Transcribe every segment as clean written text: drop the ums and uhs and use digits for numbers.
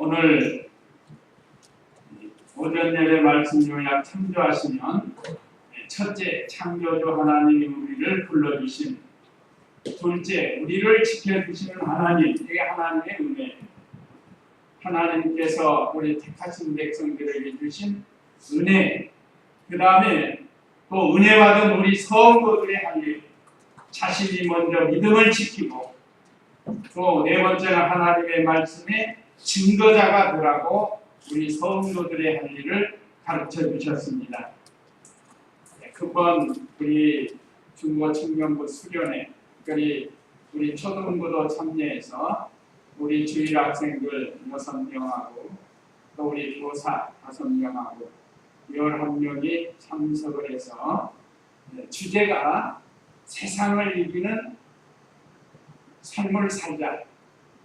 오늘 오전 예배 말씀 요약 참조하시면 첫째, 창조주 하나님이 우리를 불러주신, 둘째, 우리를 지켜주시는 하나님, 이게 하나님의 은혜, 하나님께서 우리 택하신 백성들에게 주신 은혜, 그 다음에 또 은혜 받은 우리 성도들의 할 일, 자신이 먼저 믿음을 지키고, 또 네 번째는 하나님의 말씀에 증거자가 되라고 우리 성도들의 할 일을 가르쳐 주셨습니다. 그번 우리 중고 청년부 수련회, 특별히 우리 초등부도 참여해서 우리 주일 학생들 6명하고 또 우리 교사 5명하고 11명이 참석을 해서 주제가 세상을 이기는 삶을 살자,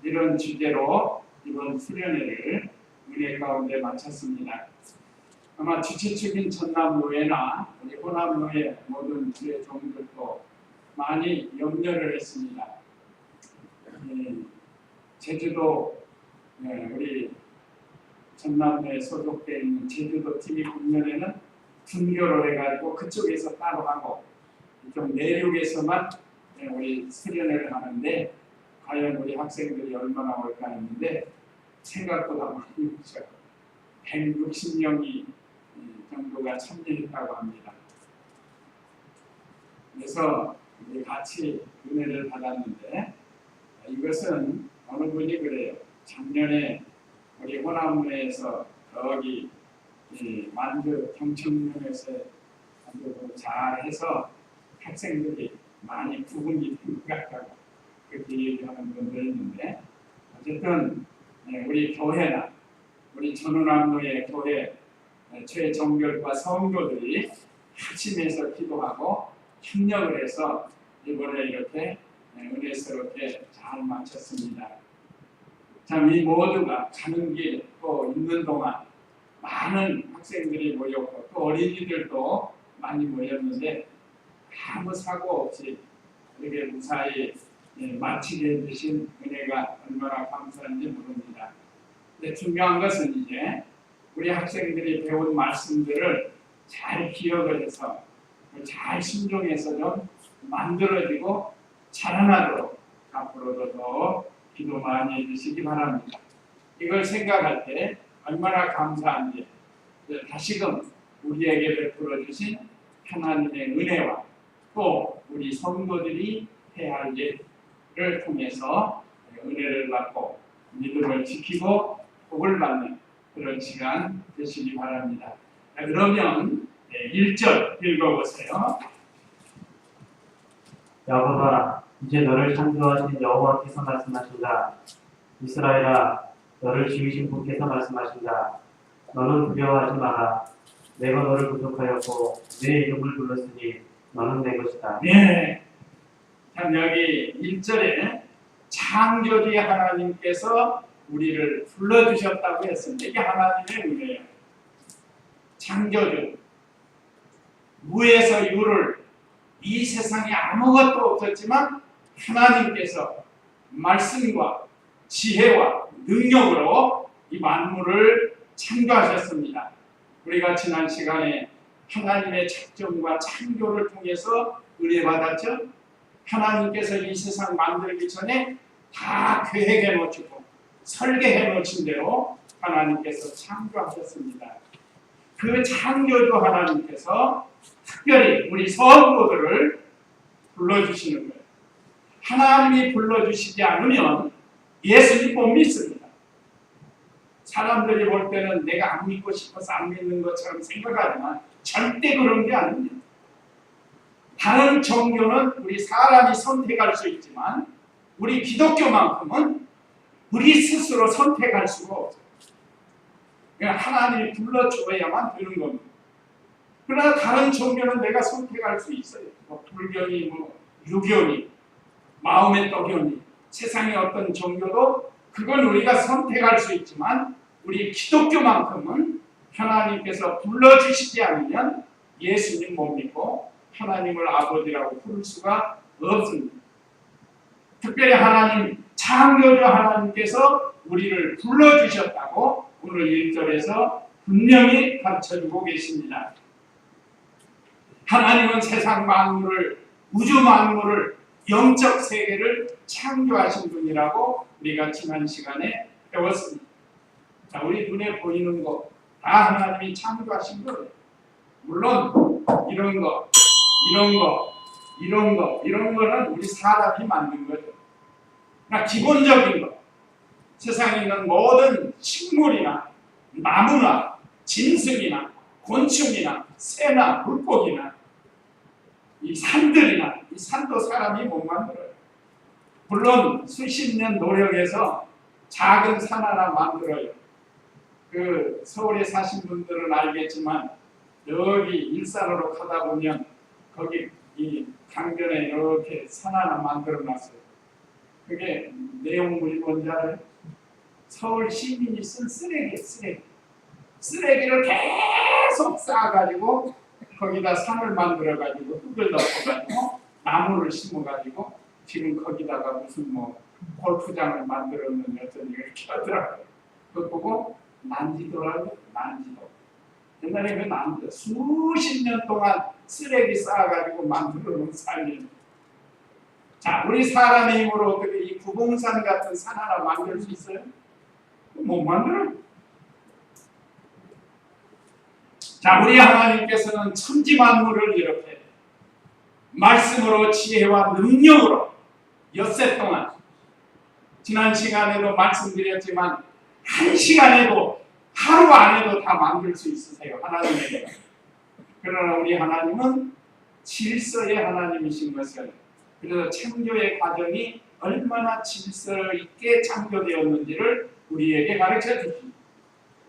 이런 주제로 이번 수련회를 은혜 가운데 마쳤습니다. 아마 주최측인 전남노회나 우리 호남노회 모든 주의 종들도 많이 염려를 했습니다. 제주도 우리 전남노에 소속되어 있는 제주도 TV 공연회는 분교로 해가지고 그쪽에서 따로 하고 좀 내륙에서만 우리 수련회를 하는데 과연 우리 학생들이 얼마나 올까 했는데 생각보다 많이 오죠. 160명이 정도가 참여했다고 합니다. 그래서 우리 같이 은혜를 받았는데, 이것은 어느 분이 그래요. 작년에 우리 호남로에서 거기 만주 경청면에서 아주 잘해서 학생들이 많이 부흥이 된 것 같다고 그렇게 얘기하는 분도 있는데, 어쨌든 우리 교회나 우리 전운암로의 교회 최정결과 성도들이 합심해서 기도하고 협력을 해서 이번에 이렇게 은혜스럽게 잘 마쳤습니다. 참 이 모두가 가는 길 또 있는 동안 많은 학생들이 모였고 또 어린이들도 많이 모였는데 아무 사고 없이 이렇게 무사히 마치게 해주신 은혜가 얼마나 감사한지 모릅니다. 근데 중요한 것은 이제 우리 학생들이 배운 말씀들을 잘 기억을 해서 잘 순종해서 좀 만들어지고 자라나도록 앞으로도 더 기도 많이 해주시기 바랍니다. 이걸 생각할 때 얼마나 감사한지 다시금 우리에게 베풀어 주신 하나님의 은혜와 또 우리 성도들이 해야 할 일을 통해서 은혜를 받고 믿음을 지키고 복을 받는 그런 시간 되시기 바랍니다. 그러면 1절 읽어보세요. 야곱아, 이제 너를 창조하신 여호와께서 말씀하신다. 이스라엘아, 너를 지으신 분께서 말씀하신다. 너는 두려워하지 마라. 내가 너를 구속하였고 내 이름을 불렀으니 너는 내 것이다. 네. 참 여기 1절에 창조주의 하나님께서 우리를 불러주셨다고 했습니다. 이게 하나님의 은혜예요. 창조주, 무에서 유를, 이 세상에 아무것도 없었지만 하나님께서 말씀과 지혜와 능력으로 이 만물을 창조하셨습니다. 우리가 지난 시간에 하나님의 작정과 창조를 통해서 은혜 받았죠. 하나님께서 이 세상 만들기 전에 다 계획해 놓으시고 설계해 놓으신 대로 하나님께서 창조하셨습니다. 그 창조주 하나님께서 특별히 우리 성도들을 불러주시는 거예요. 하나님이 불러주시지 않으면 예수님 못 믿습니다. 사람들이 볼 때는 내가 안 믿고 싶어서 안 믿는 것처럼 생각하지만 절대 그런 게 아닙니다. 다른 종교는 우리 사람이 선택할 수 있지만 우리 기독교만큼은 우리 스스로 선택할 수가 없어요. 그냥 하나님이 불러줘야만 되는 겁니다. 그러나 다른 종교는 내가 선택할 수 있어요. 불교니 유교니 마음의 떡이니 세상의 어떤 종교도 그건 우리가 선택할 수 있지만 우리 기독교만큼은 하나님께서 불러주시지 않으면 예수님 못 믿고 하나님을 아버지라고 부를 수가 없습니다. 특별히 하나님 창조주 하나님께서 우리를 불러주셨다고 오늘 1절에서 분명히 가르쳐주고 계십니다. 하나님은 세상 만물을, 우주 만물을, 영적 세계를 창조하신 분이라고 우리가 지난 시간에 배웠습니다. 자, 우리 눈에 보이는 거 다 하나님이 창조하신 거예요. 물론 이런 거는 우리 사람이 만든 거죠. 그러나 기본적인 거, 세상에 있는 모든 식물이나 나무나 짐승이나 곤충이나 새나 물고기나 이 산들이나, 이 산도 사람이 못 만들어요. 물론 수십 년 노력해서 작은 산 하나 만들어요. 그 서울에 사신 분들은 알겠지만 여기 일산으로 가다 보면 거기 이 강변에 이렇게 산 하나 만들어 놨어요. 그게 내용물이 뭔지 알아요? 서울 시민이 쓴 쓰레기를 계속 쌓아가지고 거기다 산을 만들어가지고 흙을 덮어가지고 나무를 심어가지고 지금 거기다가 무슨 뭐 골프장을 만들었느니 어쩌니 이렇게 하더라고요. 그거 보고 난지도라고. 옛날에 그 난지도 수십 년 동안 쓰레기 쌓아가지고 만들어 놓은 산이에요. 자, 우리 사람의 힘으로 어떻게 이 구봉산 같은 산 하나 만들 수 있어요? 못 만들어요. 자, 우리 하나님께서는 천지 만물을 이렇게 말씀으로 지혜와 능력으로 엿새 동안, 지난 시간에도 말씀드렸지만 한 시간에도 하루 안에도 다 만들 수 있으세요. 하나님에게. 그러나 우리 하나님은 질서의 하나님이신 것을, 그래서 창조의 과정이 얼마나 질서 있게 창조되었는지를 우리에게 가르쳐 주십니다.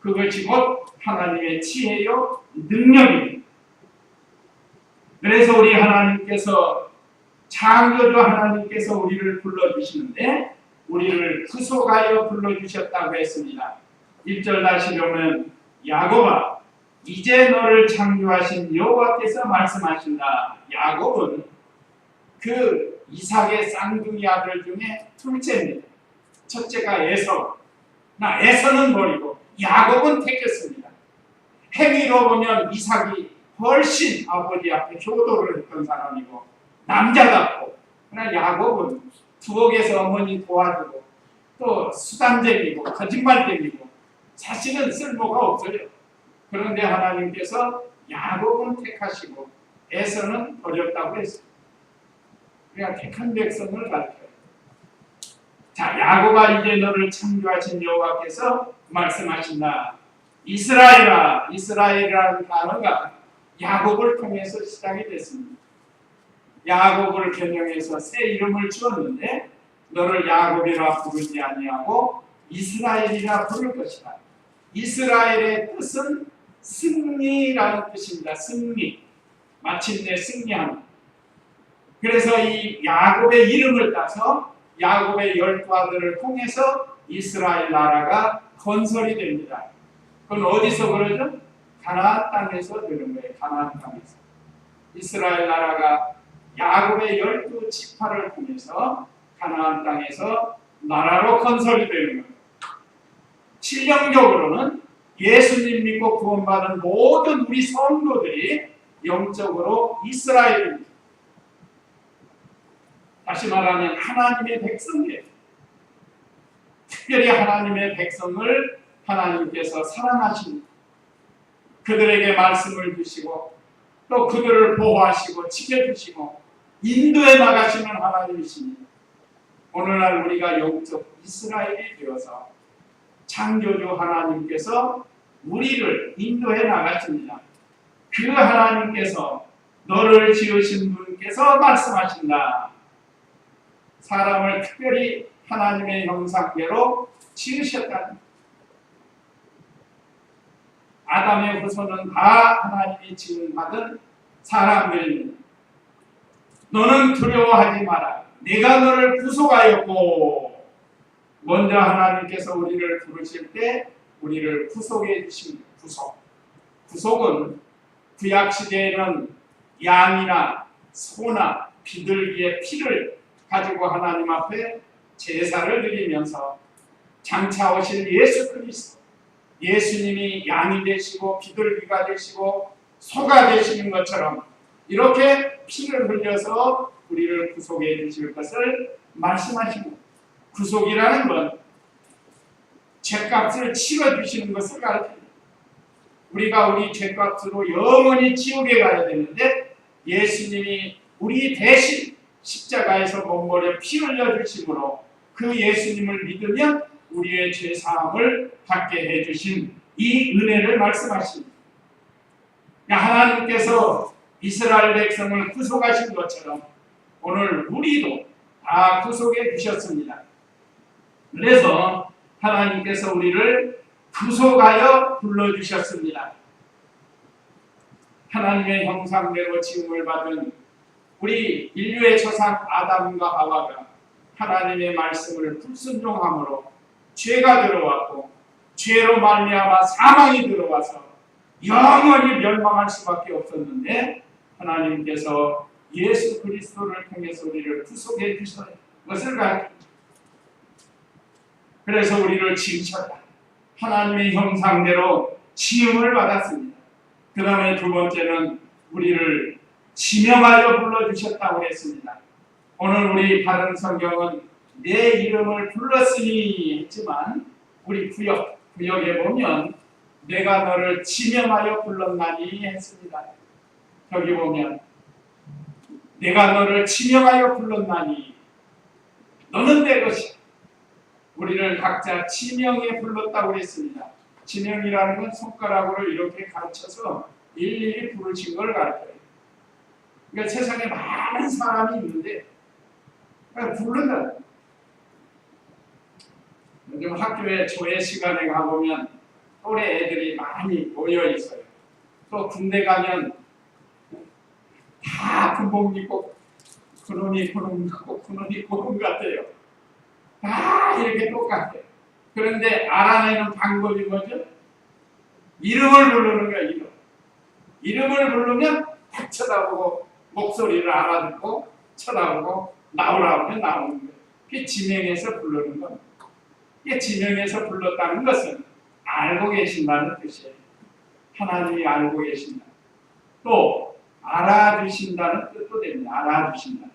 그것이 곧 하나님의 지혜요 능력입니다. 그래서 우리 하나님께서, 창조주 하나님께서 우리를 불러주시는데 우리를 구속하여 불러주셨다고 했습니다. 1절 다시 보면 야곱아 이제 너를 창조하신 여호와께서 말씀하신다. 야곱은 그 이삭의 쌍둥이 아들 중에 둘째입니다. 첫째가 에서. 에서는 버리고 야곱은 택했습니다. 행위로 보면 이삭이 훨씬 아버지 앞에 효도를 했던 사람이고 남자답고, 그러나 야곱은 부엌에서 어머니 도와주고 또 수단쟁이고 거짓말쟁이고 사실은 쓸모가 없어요. 그런데 하나님께서 야곱은 택하시고 에서는 버렸다고 했습니다. 그러니까 택한 백성을 가르쳐요. 자, 야곱아 이제 너를 창조하신 여호와께서 말씀하신다. 이스라엘아, 이스라엘이라는 단어가 야곱을 통해서 시작이 됐습니다. 야곱을 변형해서 새 이름을 주었는데 너를 야곱이라 부르지 아니하고 이스라엘이라 부를 것이다. 이스라엘의 뜻은 승리라는 뜻입니다. 승리. 마침내 승리하는. 그래서 이 야곱의 이름을 따서 야곱의 12아들을 통해서 이스라엘 나라가 건설이 됩니다. 그건 어디서 그러죠? 가나안 땅에서 되는 거예요. 가나안 땅에서. 이스라엘 나라가 야곱의 12지파를 통해서 가나안 땅에서 나라로 건설이 되는 거예요. 실령적으로는 예수님 믿고 구원받은 모든 우리 성도들이 영적으로 이스라엘입니다. 다시 말하면 하나님의 백성이에요. 특별히 하나님의 백성을 하나님께서 사랑하십니다. 그들에게 말씀을 주시고 또 그들을 보호하시고 지켜주시고 인도해 나가시는 하나님이십니다. 오늘날 우리가 영적 이스라엘이 되어서 창조주 하나님께서 우리를 인도해 나가십니다. 그 하나님께서 너를 지으신 분께서 말씀하신다. 사람을 특별히 하나님의 형상대로 지으셨다. 아담의 후손은 다 하나님이 지음받은 사람들입니다. 너는 두려워하지 마라. 내가 너를 구속하였고. 먼저 하나님께서 우리를 부르실 때 우리를 구속해 주십니다. 구속은 구약시대에는 양이나 소나 비둘기의 피를 가지고 하나님 앞에 제사를 드리면서 장차 오실 예수 그리스도, 예수님이 양이 되시고 비둘기가 되시고 소가 되시는 것처럼 이렇게 피를 흘려서 우리를 구속해 주실 것을 말씀하십니다. 구속이라는 건 죄값을 치러주시는 것을 가르칩니다. 우리가 우리 죄값으로 영원히 지옥에 가야 되는데 예수님이 우리 대신 십자가에서 몸버려 피 흘려주심으로 그 예수님을 믿으면 우리의 죄사함을 받게 해주신 이 은혜를 말씀하십니다. 하나님께서 이스라엘 백성을 구속하신 것처럼 오늘 우리도 다 구속해 주셨습니다. 그래서 하나님께서 우리를 구속하여 불러주셨습니다. 하나님의 형상대로 지음을 받은 우리 인류의 조상 아담과 하와가 하나님의 말씀을 불순종함으로 죄가 들어왔고 죄로 말미암아 사망이 들어와서 영원히 멸망할 수밖에 없었는데 하나님께서 예수 그리스도를 통해서 우리를 구속해 주신 것을 가르칩니다. 그래서 우리를 지으셨다. 하나님의 형상대로 지음을 받았습니다. 그 다음에 두 번째는 우리를 지명하여 불러주셨다고 했습니다. 오늘 우리 받은 성경은 내 이름을 불렀으니 했지만 우리 구역에 보면 내가 너를 지명하여 불렀나니 했습니다. 여기 보면 내가 너를 지명하여 불렀나니 너는 내 것이야. 우리를 각자 지명해 불렀다고 했습니다. 지명이라는 건 손가락으로 이렇게 가르쳐서 일일이 부르신 걸 가르쳐요. 그러니까 세상에 많은 사람이 있는데 부른다. 요즘 학교에 조회 시간에 가보면 또래 애들이 많이 모여 있어요. 또 군대 가면 다 군복 입고 그놈이 그놈 같고 그놈이 그놈 같아요. 다 이렇게 똑같아요. 그런데 알아내는 방법이 뭐죠? 이름을 부르는 거예요. 이름을 부르면 딱 쳐다보고 목소리를 알아듣고 쳐다보고 나오라고 하면 나오는 거예요. 그게 지명해서 부르는 겁니다. 이게 지명해서 불렀다는 것은 알고 계신다는 뜻이에요. 하나님이 알고 계신다. 또 알아주신다는 뜻도 됩니다. 알아주신다.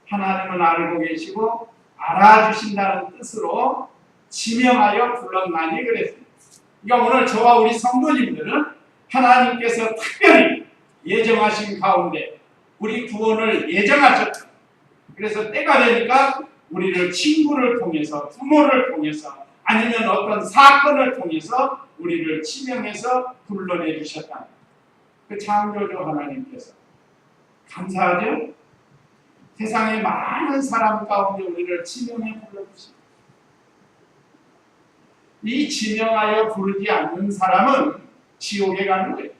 하나님은 알고 계시고 알아주신다는 뜻으로 지명하여 불렀나니 그랬습니다. 그러니까 오늘 저와 우리 성도님들은 하나님께서 특별히 예정하신 가운데 우리 구원을 예정하셨다. 그래서 때가 되니까 우리를 친구를 통해서 부모를 통해서 아니면 어떤 사건을 통해서 우리를 지명해서 불러내 주셨다. 그 창조주 하나님께서 감사하죠? 세상의 많은 사람 가운데 우리를 지명해 불러주십니다. 이 지명하여 부르지 않는 사람은 지옥에 가는 거예요.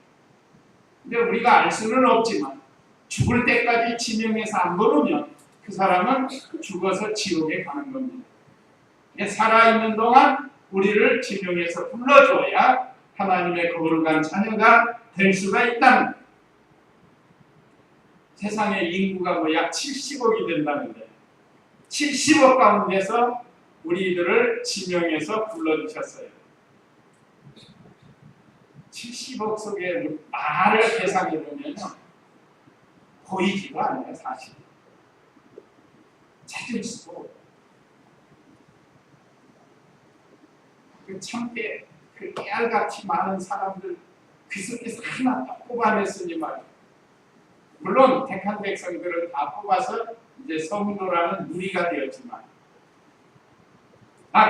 근데 우리가 알 수는 없지만 죽을 때까지 지명해서 안 부르면 그 사람은 죽어서 지옥에 가는 겁니다. 살아있는 동안 우리를 지명해서 불러줘야 하나님의 거룩한 자녀가 될 수가 있다는 거예요. 세상의 인구가 약 70억이 된다는데 70억 가운데서 우리들을 지명해서 불러주셨어요. 70억 속에 말을 계산해보면 보이지가 않아요. 사실 찾을 수도 참깨 그 깨알같이 많은 사람들 그 속에서 하나 딱 뽑아냈으니 말이에요. 물론 택한 백성들을 다 뽑아서 이제 성도라는 누리가 되었지만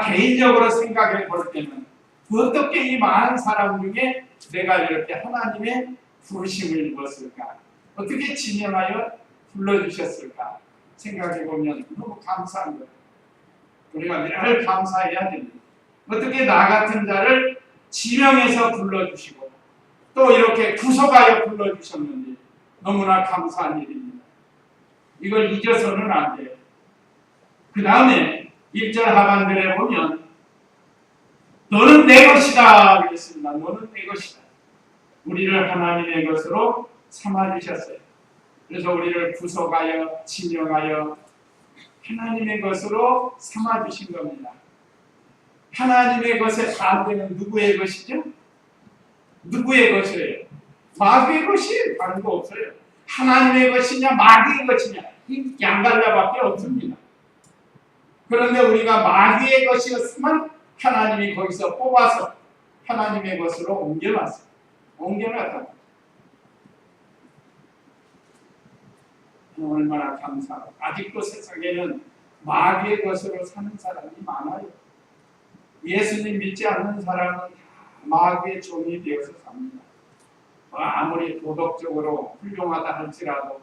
개인적으로 생각해 볼 때는 어떻게 이 많은 사람 중에 내가 이렇게 하나님의 부르심을 입었을까? 어떻게 지명하여 불러주셨을까? 생각해 보면 너무 감사한 거예요. 우리가 늘 감사해야 됩니다. 어떻게 나 같은 자를 지명해서 불러주시고 또 이렇게 구속하여 불러주셨는지 너무나 감사한 일입니다. 이걸 잊어서는 안 돼요. 그 다음에 1절 하반절에 보면 너는 내 것이다 그랬습니다. 너는 내 것이다. 우리를 하나님의 것으로 삼아주셨어요. 그래서 우리를 구속하여 지명하여 하나님의 것으로 삼아주신 겁니다. 하나님의 것의 반대는 누구의 것이죠? 누구의 것이에요? 마귀의 것이 다른 거 없어요. 하나님의 것이냐 마귀의 것이냐 이 양갈래밖에 없습니다. 그런데 우리가 마귀의 것이었으면 하나님이 거기서 뽑아서 하나님의 것으로 옮겨놨어요. 옮겨놨다. 얼마나 감사하고 아직도 세상에는 마귀의 것으로 사는 사람이 많아요. 예수님 믿지 않는 사람은 다 마귀의 종이 되어서 삽니다. 아무리 도덕적으로 훌륭하다 할지라도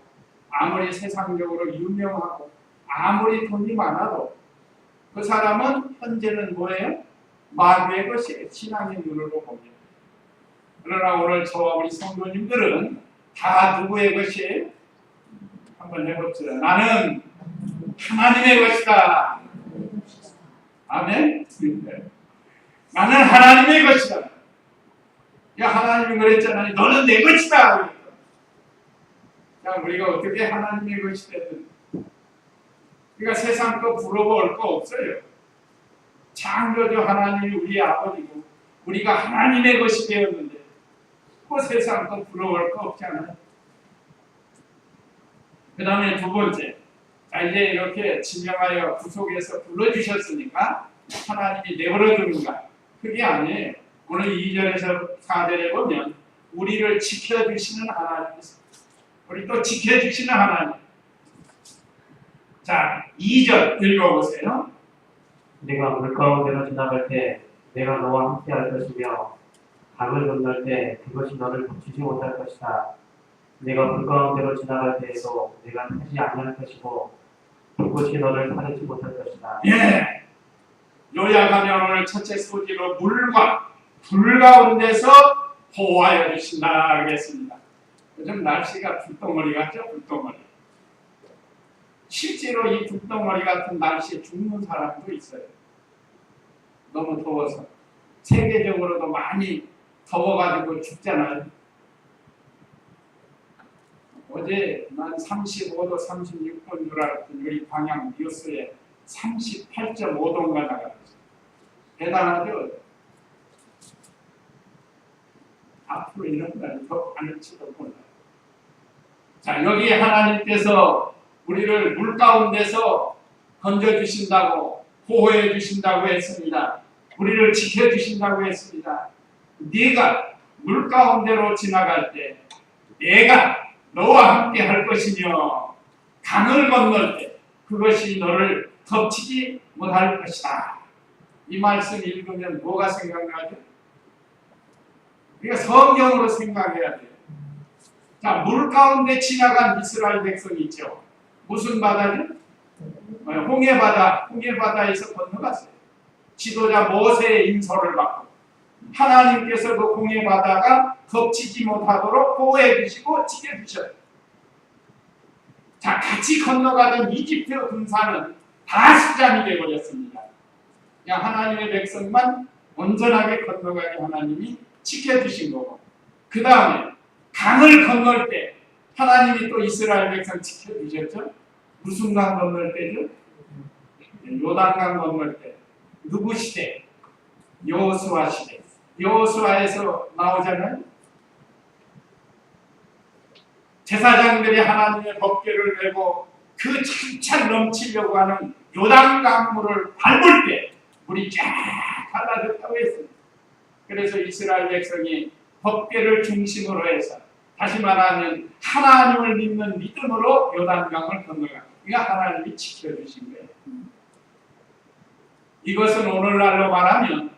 아무리 세상적으로 유명하고 아무리 돈이 많아도 그 사람은 현재는 뭐예요? 마귀의 것이 신앙의 눈으로 봅니다. 그러나 오늘 저와 우리 성도님들은 다 누구의 것이에요? 한번 해봅시다. 나는 하나님의 것이다. 아멘? 나는 하나님의 것이다. 야, 하나님이 그랬잖아요. 너는 내 것이다. 야, 우리가 어떻게 하나님의 것이 되든 우리가 세상 거 부러워할 거 없어요. 창조주 하나님이 우리 아버지고 우리가 하나님의 것이 되었는데 그 세상 거 부러워할 거 없잖아요. 그 다음에 두 번째, 자 이제 이렇게 지명하여 구속에서 불러주셨으니까 하나님이 내버려 두는가? 그게 아니에요. 오늘 2절에서 4절에 보면 우리를 지켜주시는 하나님, 우리 또 지켜주시는 하나님. 자 2절 읽어보세요. 내가 물 가운데로 지나갈 때 내가 너와 함께 할 것이며 강을 건널 때 그것이 너를 덮치지 못할 것이다. 내가 물 가운데로 지나갈 때에도 내가 타지 아니할 것이고 그것이 너를 타지 못할 것이다. 예. 요약하면 오늘 첫째 소지로 물과 불 가운데서 보호하여 주신다 하겠습니다. 요즘 날씨가 불덩어리 같죠? 불덩어리. 실제로 이 불덩어리 같은 날씨에 죽는 사람도 있어요. 너무 더워서. 세계적으로도 많이 더워가지고 죽잖아요. 어제 난 35도 36도인 줄 알았더니 여기 방향 뉴스에 38.5도인가 나갔어요. 대단하죠? 앞으로 이런 날이 더 많을지도 몰라요. 자, 여기 하나님께서 우리를 물 가운데서 건져주신다고 보호해 주신다고 했습니다. 우리를 지켜주신다고 했습니다. 네가 물 가운데로 지나갈 때 내가 너와 함께 할 것이며 강을 건널 때 그것이 너를 덮치지 못할 것이다. 이 말씀 읽으면 뭐가 생각나죠? 우리가 성경으로 생각해야 돼요. 자, 물 가운데 지나간 이스라엘 백성이 있죠. 무슨 바다죠? 홍해바다, 홍해바다에서 건너갔어요. 지도자 모세의 인서를 받고 하나님께서 그 홍해바다가 덮치지 못하도록 보호해 주시고 지켜주셨어요. 자, 같이 건너가던 이집트 군사는 다 수장이 되어버렸습니다. 그냥 하나님의 백성만 온전하게 건너가게 하나님이 지켜주신 거고, 그 다음에 강을 건널 때 하나님이 또 이스라엘 백성 지켜주셨죠. 무슨 강 건널 때죠? 요단강 건널 때. 누구 시대? 여호수아 시대. 여호수아에서 나오잖아요. 제사장들이 하나님의 법궤를 메고 그 찬찬 넘치려고 하는 요단강물을 밟을 때 물이 쫙 갈라졌다고 했습니다. 그래서 이스라엘 백성이 법궤를 중심으로 해서 다시 말하면 하나님을 믿는 믿음으로 요단강을 건너가. 그러니까 하나님이 지켜주신 거예요. 이것은 오늘날로 말하면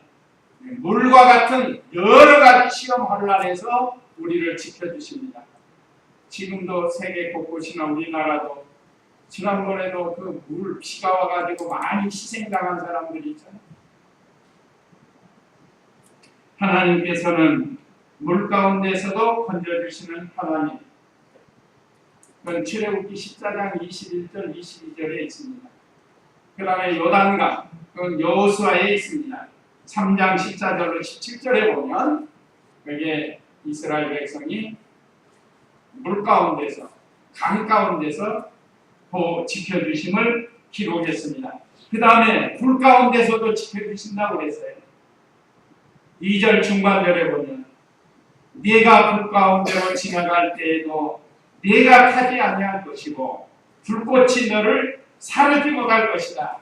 물과 같은 여러 가지 시험 혼란에서 우리를 지켜주십니다. 지금도 세계 곳곳이나 우리나라도 지난번에도 그 물 비가 와가지고 많이 희생당한 사람들이 있잖아요. 하나님께서는 물 가운데서도 건져주시는 하나님. 그건 출애굽기 14장 21절 22절에 있습니다. 그 다음에 요단강, 그건 여호수아에 있습니다. 3장 14절로 17절에 보면 여기에 이스라엘 백성이 물 가운데서 강 가운데서 지켜주심을 기록했습니다. 그 다음에 불 가운데서도 지켜주신다고 그랬어요. 2절 중반절에 보면 네가 불 가운데로 지나갈 때에도 네가 타지 아니할 것이고 불꽃이 너를 사르지고 갈 것이다.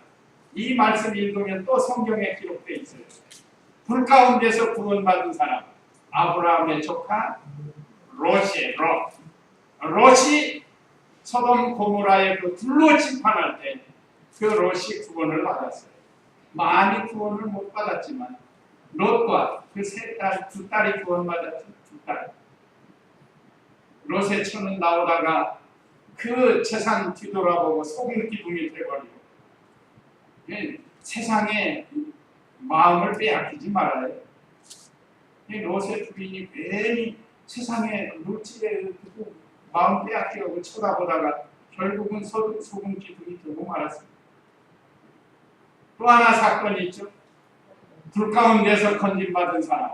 이 말씀 읽으면 또 성경에 기록되어 있어요. 불 가운데서 구원받은 사람, 아브라함의 조카 롯이에요. 롯이 소돔 고모라의 그 불로 심판할 때 그 롯이 구원을 받았어요. 많이 구원을 못 받았지만 롯과 그 두 딸이 구원받았죠. 두 딸. 롯의 처는 나오다가 그 세상 뒤돌아보고 소금 기둥이 돼버리고 세상에 마음을 빼앗기지 말아요. 롯의 부인이 괜히 세상에 롯의 마음 빼앗기고 쳐다보다가 결국은 소금 기둥이 되고 말았습니다. 또 하나 사건이 있죠. 불 가운데서 건진받은 사람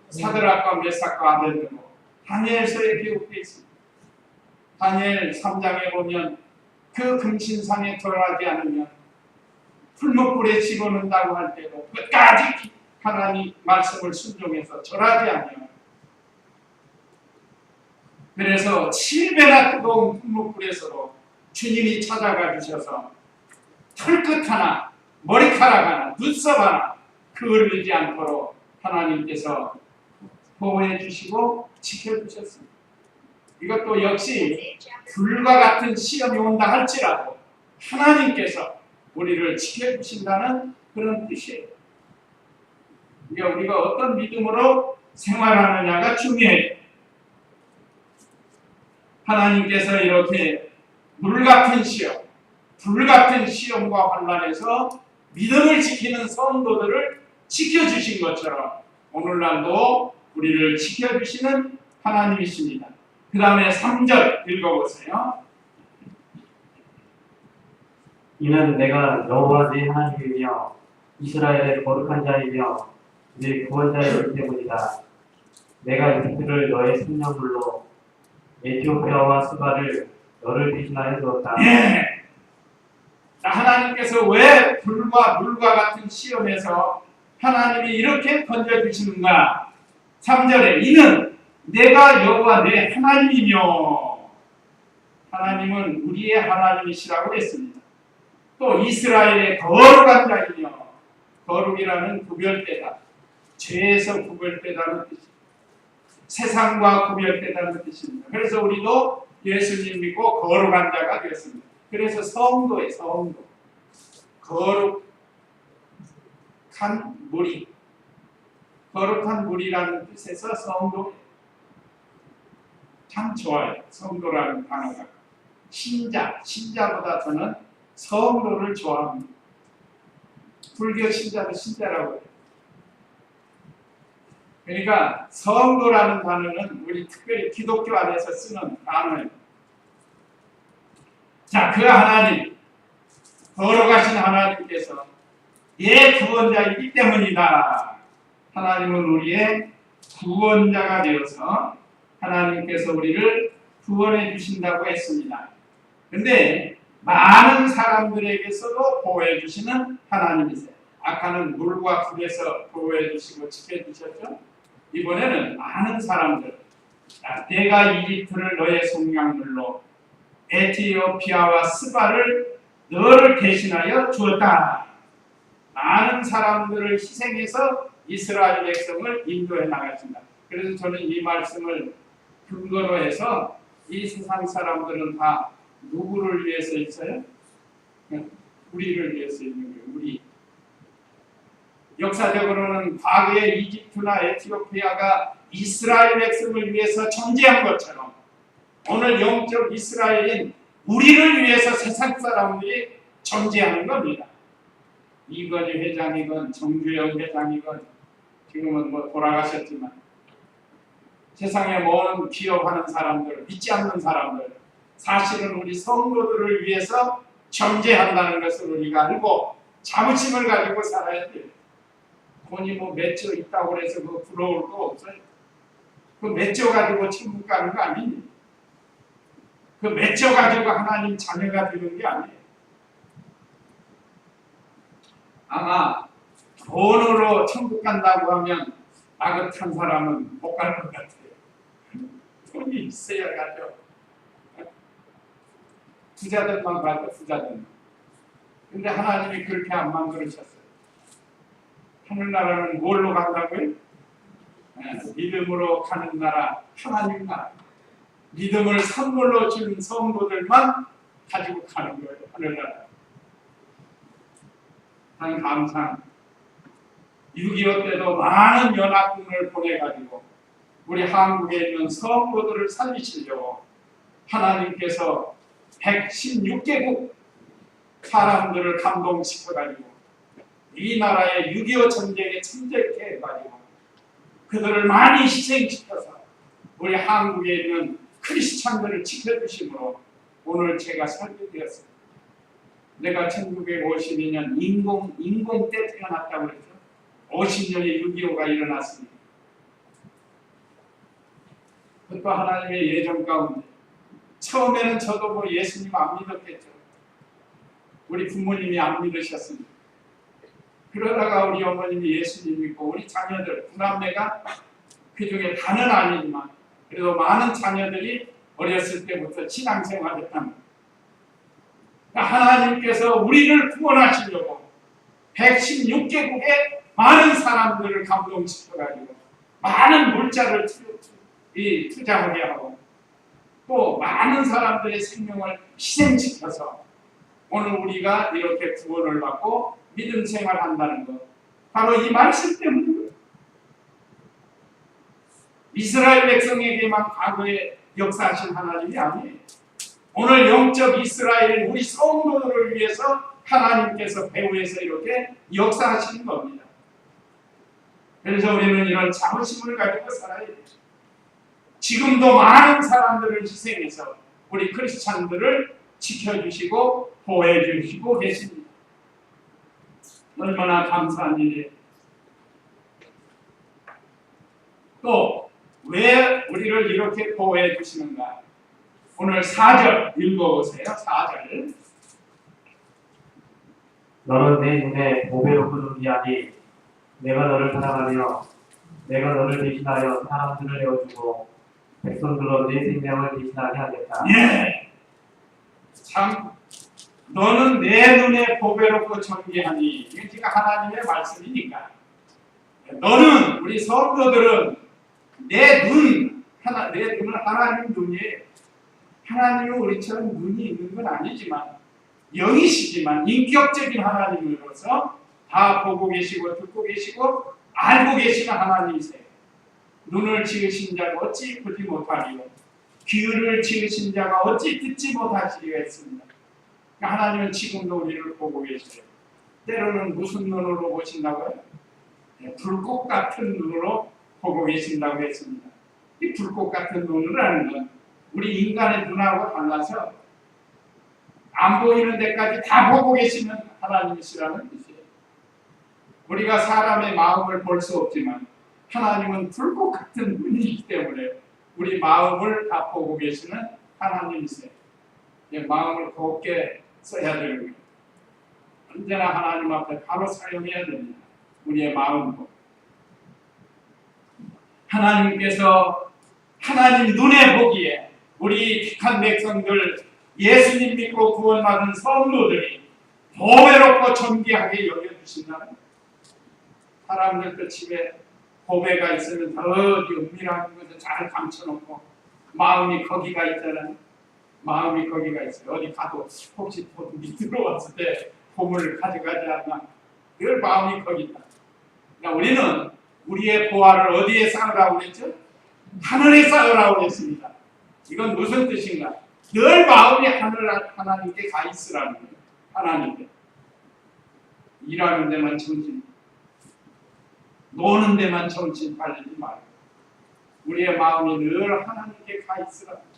사드락과 메삭과 아벨드고 다니엘서에 기록되어 있습니다. 다니엘 3장에 보면 그 금신상에 절하지 않으면 풀무불에 집어넣는다고 할 때도 끝까지 하나님 말씀을 순종해서 절하지 않으면 그래서 7배나 뜨거운 풀무불에서도 주님이 찾아가 주셔서 털끝 하나 머리카락 하나 눈썹 하나 그을리지 않도록 하나님께서 보호해 주시고 지켜주셨습니다. 이것도 역시 불과 같은 시험이 온다 할지라도 하나님께서 우리를 지켜주신다는 그런 뜻이에요. 그러니까 우리가 어떤 믿음으로 생활하느냐가 중요해요. 하나님께서 이렇게 물 같은 시험, 불 같은 시험과 환난에서 믿음을 지키는 성도들을 지켜주신 것처럼 오늘날도 우리를 지켜주시는 하나님이십니다. 그 다음에 3절 읽어보세요. 이는 내가 여호와 네 하나님이며 이스라엘의 거룩한 자이며 네 구원자이기 때문이다. 내가 이집트를 너의 생명물로 에티오피아와 스바를 너를 대신하여 주었다. 예. 하나님께서 왜 불과 물과 같은 시험에서 하나님이 이렇게 건져주시는가? 3절에 이는 내가 여호와 내 하나님이며 하나님은 우리의 하나님이시라고 했습니다. 또 이스라엘의 거룩한 자이며 거룩이라는 구별되다. 죄에서 구별되다는 뜻입니다. 세상과 구별되다는 뜻입니다. 그래서 우리도 예수님 믿고 거룩한 자가 되었습니다. 그래서 성도의 성도. 거룩한 무리. 거룩한 무리라는 뜻에서 성도. 참 좋아요. 성도라는 단어가. 신자보다 저는 성도를 좋아합니다. 불교 신자도 신자라고 해요. 그러니까 성도라는 단어는 우리 특별히 기독교 안에서 쓰는 단어예요. 자, 그 하나님, 거룩하신 하나님께서 예 구원자이기 때문이다. 하나님은 우리의 구원자가 되어서 하나님께서 우리를 구원해 주신다고 했습니다. 근데 많은 사람들에게서도 보호해 주시는 하나님이세요. 아까는 물과 불에서 보호해 주시고 지켜주셨죠? 이번에는 많은 사람들, 내가 이집트를 너의 속량물로 에티오피아와 스바를 너를 대신하여 주었다. 많은 사람들을 희생해서 이스라엘 백성을 인도해 나가신다. 그래서 저는 이 말씀을 근거로 해서 이 세상 사람들은 다 누구를 위해서 있어요? 우리를 위해서 있는 거예요. 우리. 역사적으로는 과거의 이집트나 에티오피아가 이스라엘 백성을 위해서 존재한 것처럼 오늘 영적 이스라엘인 우리를 위해서 세상 사람들이 존재하는 겁니다. 이건희 회장이건 정주영 회장이건 지금은 뭐 돌아가셨지만 세상에 모든 기업하는 사람들, 믿지 않는 사람들 사실은 우리 성도들을 위해서 존재한다는 것을 우리가 알고 자부심을 가지고 살아야 돼요. 돈이 뭐 몇 조 있다고 해서 그거 부러울 거 없어요. 그 몇 조 가지고 천국 가는 거 아니에요. 그 몇 조 가지고 하나님 자녀가 되는 게 아니에요. 아마 돈으로 천국 간다고 하면 나긋한 사람은 못 갈 것 같아요. 돈이 있어야 가죠. 부자들만 가죠, 부자들만. 근데 하나님이 그렇게 안 만들으셨어요. 하늘나라는 뭘로 간다고요? 믿음으로 가는 나라, 하나님 나라. 믿음을 선물로 준 성도들만 가지고 가는 거예요, 하늘나라. 한 감상. 6.25 때도 많은 연합군을 보내가지고 우리 한국에 있는 성도들을 살리시려고 하나님께서 116개국 사람들을 감동시켜가지고 이 나라의 6.25 전쟁에 참전케 해가지고 그들을 많이 희생시켜서 우리 한국에 있는 크리스찬들을 지켜주심으로 오늘 제가 살게 되었습니다. 내가 1952년 인공 때 태어났다고 그랬죠. 50년의 6.25가 일어났습니다. 그것도 하나님의 예정 가운데 처음에는 저도 뭐 예수님 안 믿었겠죠. 우리 부모님이 안 믿으셨습니다. 그러다가 우리 어머님이 예수님 믿고 우리 자녀들, 구남매가 그 중에 다는 아니지만 그래도 많은 자녀들이 어렸을 때부터 신앙생활을 했답니다. 하나님께서 우리를 구원하시려고 116개국의 많은 사람들을 감동시켜가지고 많은 물자를 투자하게 하고 또 많은 사람들의 생명을 희생시켜서 오늘 우리가 이렇게 구원을 받고 믿음 생활한다는 것, 바로 이 말씀 때문이에요. 이스라엘 백성에게만 과거에 역사하신 하나님이 아니에요. 오늘 영적 이스라엘 우리 성도들을 위해서 하나님께서 배후에서 이렇게 역사하시는 겁니다. 그래서 우리는 이런 자부심을 가지고 살아야 돼요. 지금도 많은 사람들을 희생해서 우리 크리스찬들을 지켜주시고 보호해주시고 계십니다. 얼마나 감사한 일이에요. 또 왜 우리를 이렇게 보호해 주시는가? 오늘 4절 읽어보세요. 4절. 너는 내 눈에 보배롭고 존귀하니 내가 너를 사랑하며 내가 너를 대신하여 사람들을 내어주고 백성들로 내 생명을 대신하게 하겠다. 예. 참 너는 내 눈에 보배롭고 존귀하니 이게 지금 하나님의 말씀이니까 너는 우리 성도들은 내 눈은 하나님 눈이에요. 하나님은 우리처럼 눈이 있는 건 아니지만 영이시지만 인격적인 하나님으로서 다 보고 계시고 듣고 계시고 알고 계시는 하나님이세요. 눈을 지으신 자가 어찌 보지 못하리요 귀를 지으신 자가 어찌 듣지 못하시리가 있습니다. 하나님은 지금도 우리를 보고 계세요. 때로는 무슨 눈으로 보신다고요? 불꽃 같은 눈으로 보고 계신다고 했습니다. 이 불꽃 같은 눈이라는 건 우리 인간의 눈하고 달라서 안 보이는 데까지 다 보고 계시는 하나님이시라는 뜻이에요. 우리가 사람의 마음을 볼 수 없지만 하나님은 불꽃 같은 눈이기 때문에 우리 마음을 다 보고 계시는 하나님이세요. 마음을 곱게 써야 되는 거예요. 언제나 하나님 앞에 바로 사용해야 됩니다. 우리의 마음도. 하나님께서 하나님 눈에 보기에 우리 택한 백성들 예수님 믿고 구원받은 성도들이 보배롭고 존귀하게 여겨주신다는 사람들도 집에 보배가 있으면 어디 은밀한 곳에 잘 감춰놓고 마음이 거기가 있잖아요. 마음이 거기가 있어요. 어디 가도 혹시 도둑이 들어왔을 때 보물을 가져가지 않나 늘 마음이 거기 있다. 그러니까 우리는 우리의 보화를 어디에 쌓으라고 했죠? 하늘에 쌓으라고 했습니다. 이건 무슨 뜻인가? 늘 마음이 하나님께 가 있으라는 거예요. 하나님께. 일하는 데만 정신, 노는 데만 정신 팔리지 말고 우리의 마음이 늘 하나님께 가 있으라는 거예요.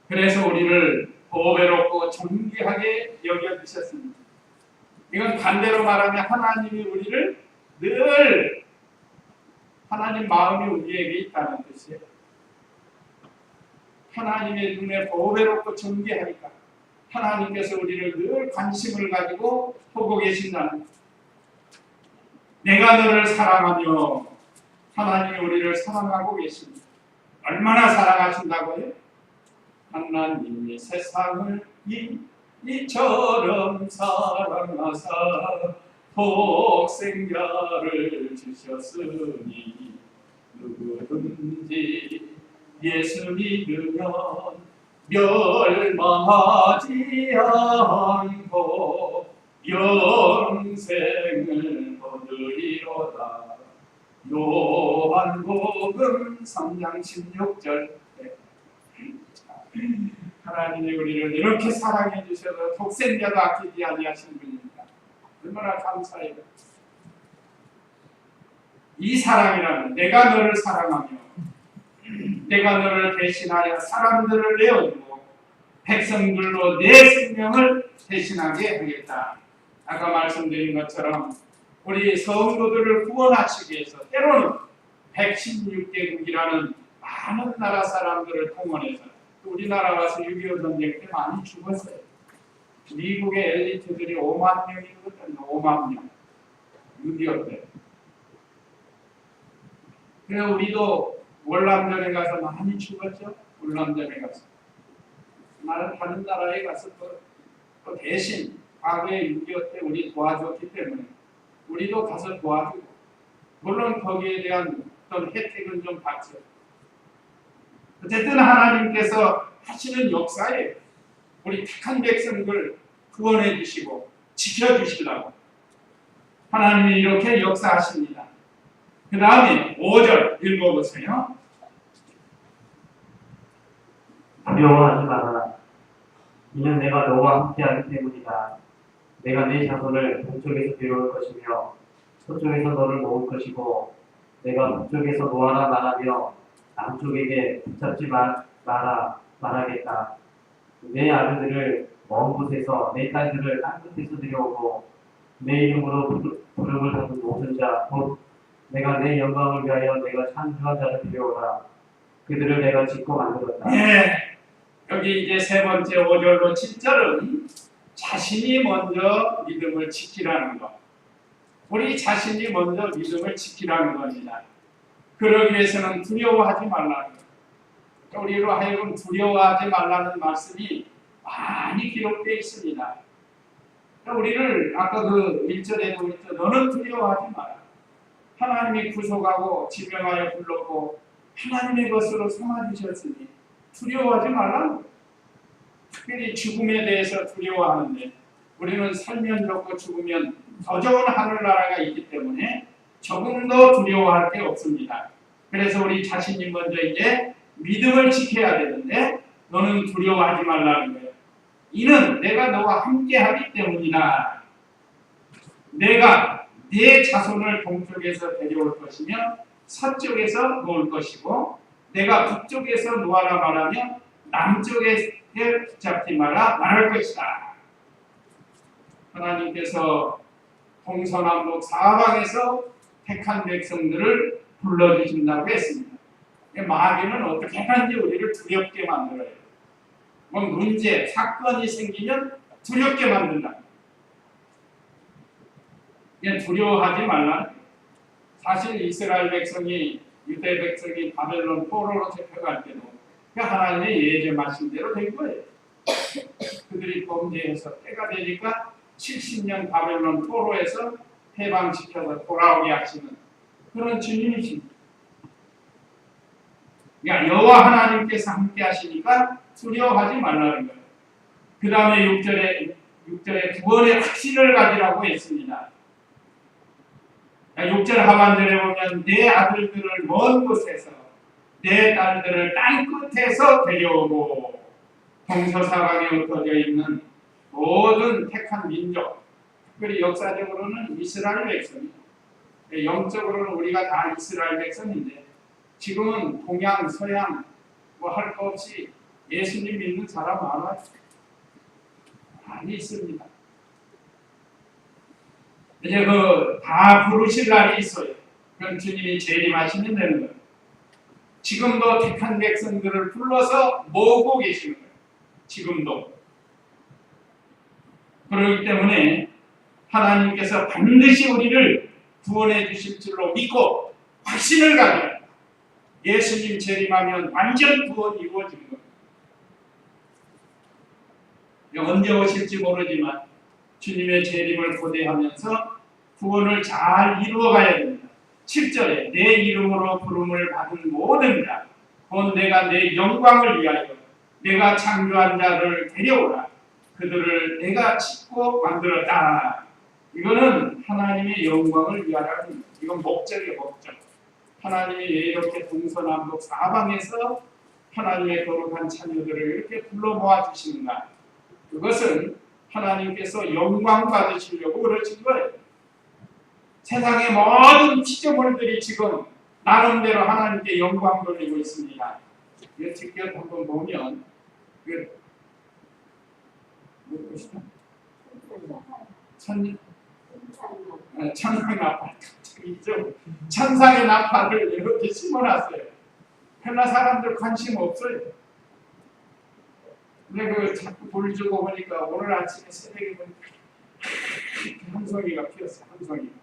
그래서 우리를 보배롭고 존귀하게 여겨주셨습니다. 이건 반대로 말하면 하나님이 우리를 늘 하나님 마음이 우리에게 있다는 뜻이에요. 하나님의 눈에 보배롭고 존귀하니까 하나님께서 우리를 늘 관심을 가지고 보고 계신다는 것. 내가 너를 사랑하며 하나님이 우리를 사랑하고 계십니다. 얼마나 사랑하신다고요? 하나님이 세상을 이처럼 사랑하사 독생자를 주셨으니 누구든지 예수 믿으면 멸망하지 않고 영생을 얻으리로다. 요한복음 3장 16절. 하나님이 우리를 이렇게 사랑해 주셔서 독생자도 아끼지 아니하신 분입니다. 얼마나 감사해요. 이 사랑이라면 내가 너를 사랑하며 내가 너를 대신하여 사람들을 내어주고 백성들로 내 생명을 대신하게 하겠다. 아까 말씀드린 것처럼 우리 성도들을 구원하시기 위해서 때로는 116개국이라는 많은 나라 사람들을 동원해서 우리나라 와서 6.25 전쟁 때 많이 죽었어요. 미국의 엘리트들이 5만 명이거든요. 5만 명. 6.25 때. 그래서 우리도 월남전에 가서 많이 죽었죠. 월남전에 가서. 나는 다른 나라에 가서 또 대신 과거에 6.25 때 우리 도와줬기 때문에 우리도 가서 도와주고 물론 거기에 대한 어떤 혜택은 좀 받죠. 어쨌든 하나님께서 하시는 역사에 우리 택한 백성들 구원해 주시고 지켜 주시려고 하나님이 이렇게 역사하십니다. 그 다음에 5절 읽어보세요. 두려워하지 마라. 이는 내가 너와 함께하기 때문이다. 내가 네 자손을 동쪽에서 데려올 것이며 서쪽에서 너를 모을 것이고 내가 북쪽에서 놓아라 말하며 남쪽에게 붙잡지 마라 말하겠다. 내 아들들을 먼 곳에서 내 딸들을 땅 끝에서 데려오고 내 이름으로 부름을 받은 모든 자 곧 내가 내 영광을 위하여 내가 창조한 자를 데려오라. 그들을 내가 짓고 만들었다. 네. 여기 이제 세 번째 5절로 7절은 자신이 먼저 믿음을 지키라는 것. 우리 자신이 먼저 믿음을 지키라는 겁니다. 그러기 위해서는 두려워하지 말라는 것. 우리로 하여금 두려워하지 말라는 말씀이 많이 기록되어 있습니다. 우리를 아까 그 1절에도 그랬죠. 너는 두려워하지 마라. 하나님이 구속하고 지명하여 불렀고 하나님의 것으로 삼아주셨으니 두려워하지 말라는 거예요. 특별히 죽음에 대해서 두려워하는데 우리는 살면 좋고 죽으면 더 좋은 하늘나라가 있기 때문에 조금 더 두려워할 게 없습니다. 그래서 우리 자신이 먼저 이제 믿음을 지켜야 되는데 너는 두려워하지 말라는 거예요. 이는 내가 너와 함께하기 때문이다. 내가 네 자손을 동쪽에서 데려올 것이며 서쪽에서 놓을 것이고 내가 북쪽에서 놓아라 말하며 남쪽에 붙잡지 마라 말할 것이다. 하나님께서 동서남북 사방에서 택한 백성들을 불러주신다고 했습니다. 마귀는 어떻게 하는지 우리를 두렵게 만들어요. 뭐 문제, 사건이 생기면 두렵게 만든다. 그냥 두려워하지 말라. 사실 이스라엘 백성이 유대 백성이 바벨론 포로로 잡혀갈 때도 그 하나님의 예정하신 대로 된 거예요. 그들이 범죄해서 때가 되니까 70년 바벨론 포로에서 해방시켜서 돌아오게 하시는 그런 주님이십니다. 그러니까 여호와 하나님께서 함께 하시니까 두려워하지 말라는 거예요. 그 다음에 6절에 구원의 확신을 가지라고 했습니다. 6절 하반절에 보면 내 아들들을 먼 곳에서 내 딸들을 땅 끝에서 데려오고 동서사방에 흩어져 있는 모든 택한 민족, 특별히 역사적으로는 이스라엘 백성입니다. 영적으로는 우리가 다 이스라엘 백성인데 지금은 동양, 서양 뭐 할 거 없이 예수님 믿는 사람 많아요. 많이 있습니다. 이제 그 다 부르실 날이 있어요. 그럼 주님이 재림하시면 되는 거예요. 지금도 택한 백성들을 불러서 모으고 계시는 거예요. 지금도. 그렇기 때문에 하나님께서 반드시 우리를 구원해 주실 줄로 믿고 확신을 가져야 예수님 재림하면 완전 구원이 이루어진 겁니다. 언제 오실지 모르지만 주님의 재림을 고대하면서 구원을 잘 이루어가야 됩니다. 7절에 내 이름으로 부름을 받은 모든 자 곧 내가 내 영광을 위하여 내가 창조한 자를 데려오라. 그들을 내가 짓고 만들었다. 이거는 하나님의 영광을 위하라는 이건 목적이에요. 목적. 하나님이 이렇게 동서남북 사방에서 하나님의 거룩한 자녀들을 이렇게 불러 모아 주시는가. 그것은 하나님께서 영광 받으시려고 그러신 거예요. 세상의 모든 피조물들이 지금 나름대로 하나님께 영광 돌리고 있습니다. 이거 직접 한번 보면 천상의 나팔 천상의 나팔을 이렇게 심어놨어요. 별나 사람들 관심 없어요. 근데 그 자꾸 볼 주고 보니까 오늘 아침에 새벽에 보니까 한 송이가 피었어요. 한 송이가.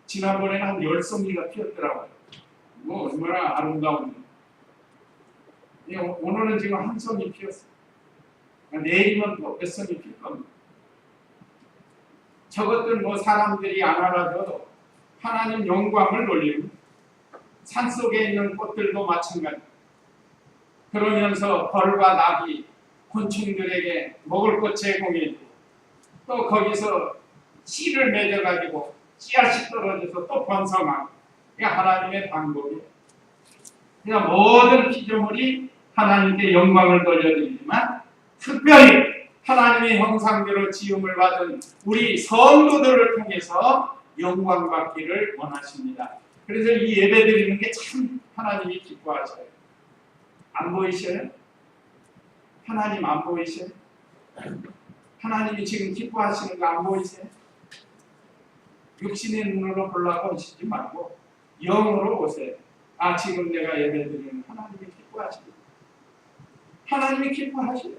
지난번에는 한 10송이가 피었더라고요. 뭐 얼마나 아름다운데. 오늘은 지금 한 송이 피었어요. 내일이면 또 몇 송이 필 겁니다. 저것들 뭐 사람들이 안 알아도 하나님 영광을 돌리고 산속에 있는 꽃들도 마찬가지. 그러면서 벌과 나비, 곤충들에게 먹을 것 제공해주고 또 거기서 씨를 맺어가지고 씨앗이 떨어져서 또 번성하고 이게 하나님의 방법이에요. 그러니까 모든 피조물이 하나님께 영광을 돌려드리지만 특별히 하나님의 형상대로 지음을 받은 우리 성도들을 통해서 영광 받기를 원하십니다. 그래서 이 예배 드리는 게 참 하나님이 기뻐하셔요. 안 보이셔요? 하나님 안 보이셔요? 하나님이 지금 기뻐하시는 거 안 보이세요? 육신의 눈으로 보려고 오시지 말고 영으로 오세요. 아, 지금 내가 예배 드리는 하나님이 기뻐하십니다. 하나님이 기뻐하셔요.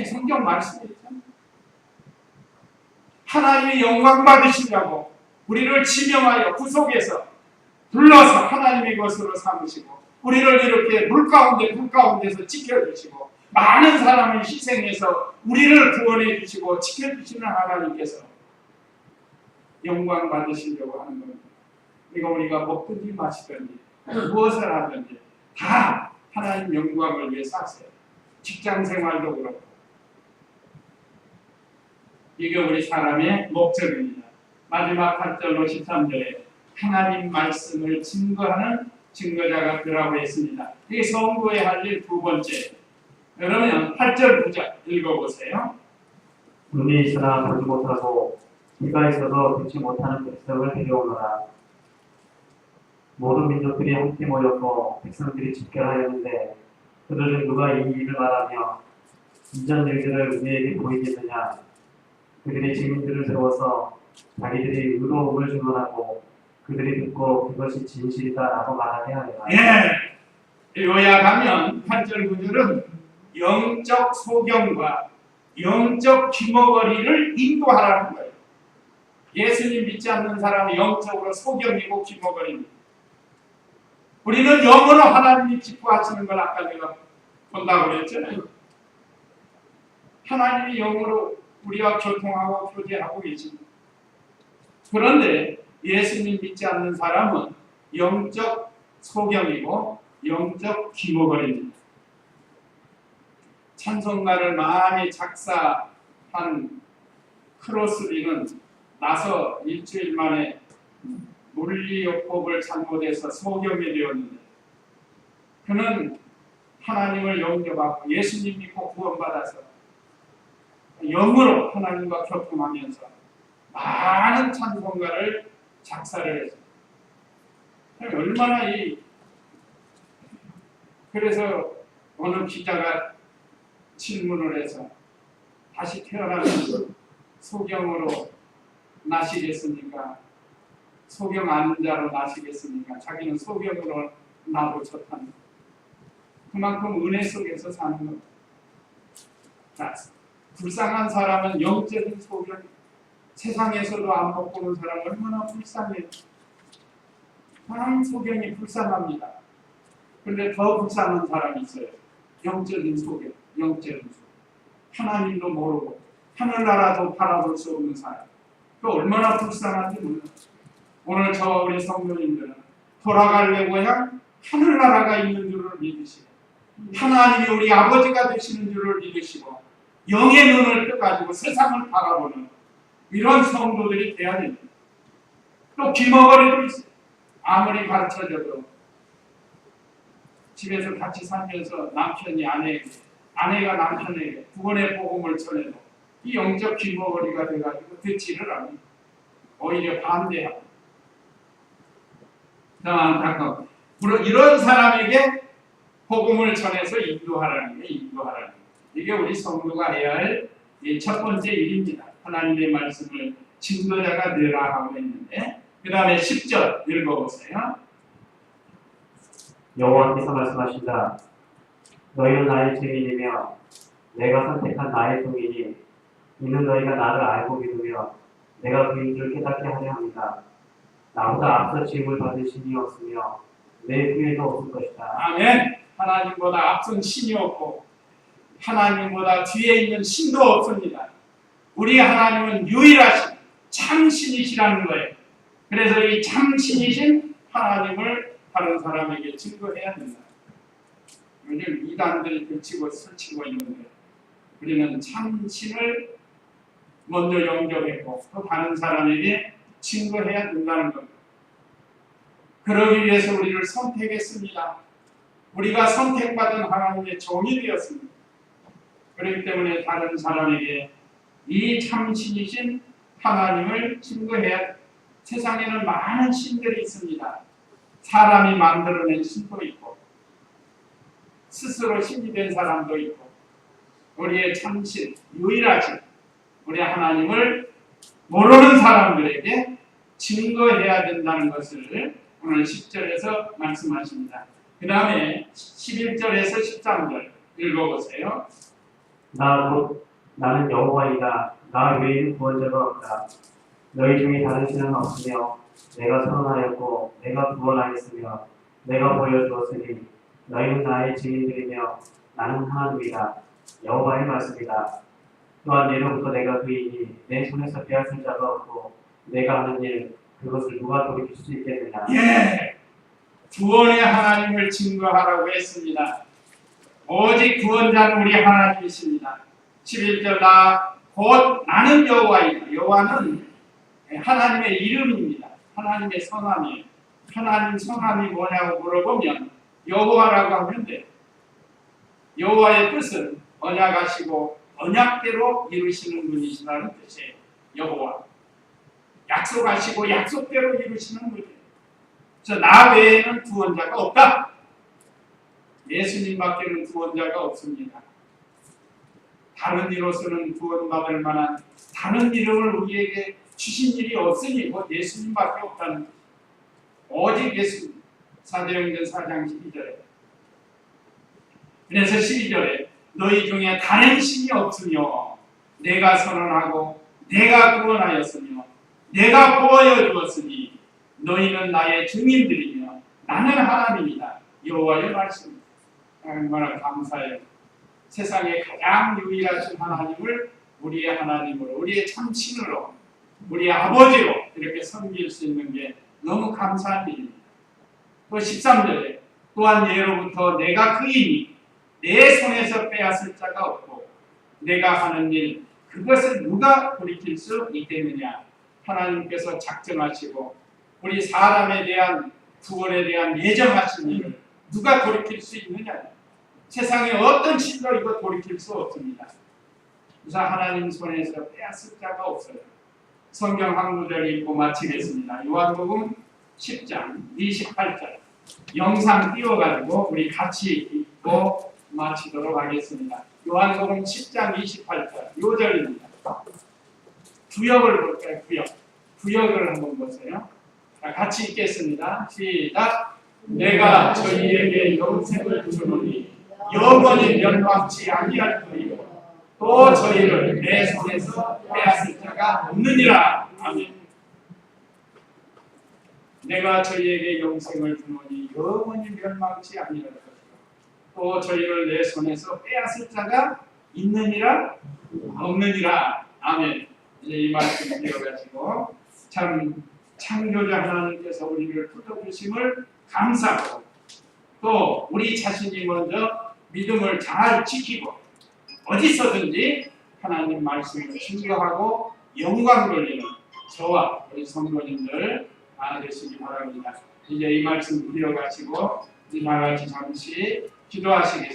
성경 말씀에 있잖아요. 하나님이 영광 받으시려고 우리를 지명하여 구속해서 불러서 하나님의 것으로 삼으시고 우리를 이렇게 물 가운데서 지켜주시고 많은 사람을 희생해서 우리를 구원해 주시고 지켜주시는 하나님께서 영광 받으시려고 하는 겁니다. 그러니까 우리가 먹든지 마시든지 무엇을 하든지 다 하나님 영광을 위해서 하세요. 직장 생활도 그렇고 이게 우리 사람의 목적입니다. 마지막 8절로 13절에 하나님 말씀을 증거하는 증거자가 되라고 했습니다. 이게 성도의 할 일 두 번째. 그러면 8절 9절 읽어보세요. 눈이 있으나 보지 못하고 귀가 있어도 듣지 못하는 백성을 데려오너라. 모든 민족들이 함께 모였고 백성들이 집결하였는데 그들은 누가 이 일을 말하며 이전 일들을 우리에게 보이겠느냐. 그들이 증인들을 세워서 자기들이 의로움을 증언하고 그들이 듣고 그것이 진실이다라고 말하게 하리라. 예, 요약하면 8절 9절은 영적 소경과 영적 귀머거리를 인도하라는 거예요. 예수님 믿지 않는 사람은 영적으로 소경이고 귀머거리입니다. 우리는 영으로 하나님이 기뻐하시는 걸 아까 내가 본다고 그랬잖아요. 하나님이 영으로 우리와 교통하고 교제하고 계십니다. 그런데 예수님 믿지 않는 사람은 영적 소경이고 영적 귀머거리입니다. 찬송가를 많이 작사한 크로스비는 나서 일주일 만에 물리요법을 잘못해서 소경이 되었는데 그는 하나님을 영접하고 예수님 믿고 구원받아서 영으로 하나님과 교통하면서 많은 찬송가를 작사를 했습니다. 얼마나 그래서 어느 기자가 질문을 해서 다시 태어나면 소경으로 나시겠습니까? 소경 아는 자로 나시겠습니까? 자기는 소경으로 나고 좋답니다. 그만큼 은혜 속에서 사는 겁니다. 자, 불쌍한 사람은 영적인 소견. 세상에서도 안 먹고 보는 사람 얼마나 불쌍해요. 사람 소견이 불쌍합니다. 그런데 더 불쌍한 사람이 있어요. 영적인 소견, 영적인 소견. 하나님도 모르고 하늘나라도 바라볼 수 없는 사람. 그 얼마나 불쌍한지 몰라요. 오늘 저와 우리 성도님들은 돌아가려고 한 하늘나라가 있는 줄을 믿으시고 하나님이 우리 아버지가 되시는 줄을 믿으시고 영의 눈을 떠가지고 세상을 바라보는 이런 성도들이 돼야 됩니다. 또 귀머거리도 있어요. 아무리 가르쳐줘도 집에서 같이 살면서 남편이 아내에게, 아내가 남편에게 구원의 복음을 전해도 이 영적 귀머거리가 돼가지고 듣지를 않습니다. 오히려 반대하고. 참 안타까워. 이런 사람에게 복음을 전해서 인도하라는 게 인도하라는 게. 이게 우리 성도가 해야 할 첫 번째 일입니다. 하나님의 말씀을 증거자가 되라 하고 있는데 그 다음에 10절 읽어보세요. 여호와께서 말씀하신다. 너희는 나의 증인이며 내가 선택한 나의 종이니 이는 너희가 나를 알고 믿으며 내가 그인 줄 깨닫게 하려 합니다. 나보다 앞서 지음을 받은 신이 없으며 내 후에도 없을 것이다. 아멘. 하나님보다 앞선 신이 없고 하나님보다 뒤에 있는 신도 없습니다. 우리 하나님은 유일하신 참신이시라는 거예요. 그래서 이 참신이신 하나님을 다른 사람에게 증거해야 된다. 요즘 이단들이 들치고 설치고 있는데 우리는 참신을 먼저 영접했고 또 다른 사람에게 증거해야 된다는 겁니다. 그러기 위해서 우리를 선택했습니다. 우리가 선택받은 하나님의 종이 되었습니다. 그렇기 때문에 다른 사람에게 이 참신이신 하나님을 증거해야 됩니다. 세상에는 많은 신들이 있습니다. 사람이 만들어낸 신도 있고 스스로 신이 된 사람도 있고 우리의 참신, 유일하신 우리 하나님을 모르는 사람들에게 증거해야 된다는 것을 오늘 10절에서 말씀하십니다. 그 다음에 11절에서 13절 읽어보세요. 나는 여호와이다. 나 외에는 구원자가 없다. 너희 중에 다른 신은 없으며 내가 선언하였고 내가 구원하였으며 내가 보여주었으니 너희는 나의 증인들이며 나는 하나님이다. 여호와의 말씀이다. 또한 예로부터 내가 그이니 내 손에서 빼앗을 자가 없고 내가 하는 일 그것을 누가 돌이킬 수 있겠느냐. 예, 구원의 하나님을 증거하라고 했습니다. 오직 구원자는 우리 하나님이십니다. 11절 곧 나는 여호와이다. 여호와는 하나님의 이름입니다. 하나님의 성함이에요. 하나님 성함이 뭐냐고 물어보면 여호와라고 하면 돼요. 여호와의 뜻은 언약하시고 언약대로 이루시는 분이시라는 뜻이에요. 여호와. 약속하시고 약속대로 이루시는 분이에요. 그래서 나 외에는 구원자가 없다. 예수님밖에는 구원자가 없습니다. 다른 이로서는 구원받을 만한 다른 이름을 우리에게 주신 일이 없으니 곧 예수님밖에 없다는 거죠. 오직 예수님. 사도행전 4장 12절에. 그래서 12절에 너희 중에 다른 신이 없으며 내가 선언하고 내가 구원하였으며 내가 보여주었으니 너희는 나의 증인들이며 나는 하나님이다. 여호와의 말씀입니다. 얼마나 감사해요. 세상에 가장 유일하신 하나님을 우리의 하나님으로, 우리의 참신으로, 우리의 아버지로 이렇게 섬길 수 있는 게 너무 감사한 일입니다. 또 13절에 또한 예로부터 내가 그이니 내 손에서 빼앗을 자가 없고 내가 하는 일 그것을 누가 돌이킬 수 있겠느냐. 하나님께서 작정하시고 우리 사람에 대한 구원에 대한 예정하신 일을 누가 돌이킬 수 있느냐. 세상에 어떤 신도 이거 돌이킬 수 없습니다. 그래서 하나님 손에서 빼앗을 자가 없어요. 성경 한 구절 읽고 마치겠습니다. 요한복음 10장 28절 영상 띄워가지고 우리 같이 읽고 마치도록 하겠습니다. 요한복음 10장 28절 요절입니다. 구역을 볼까요? 구역을 한번 보세요. 자, 같이 읽겠습니다. 시작. 내가 저희에게 영생을 주노니 영원히 멸망치 아니할 터이요 또 저희를 내 손에서 빼앗을 자가 없느니라. 아멘. 내가 저희에게 영생을 주노니 영원히 멸망치 아니할 것이라. 또 저희를 내 손에서 빼앗을 자가 있느니라 없느니라. 아멘. 이제 이 말씀 기억하시고 참 창조자 하나님께서 우리를 붙들으심을 감사하고 또 우리 자신이 먼저 믿음을 잘 지키고 어디서든지 하나님 말씀을 증거하고 영광 돌리는 저와 우리 성도님들 되시기 바랍니다. 이제 이 말씀 기억하시고 우리 다 같이 잠시 기도하시겠습니다.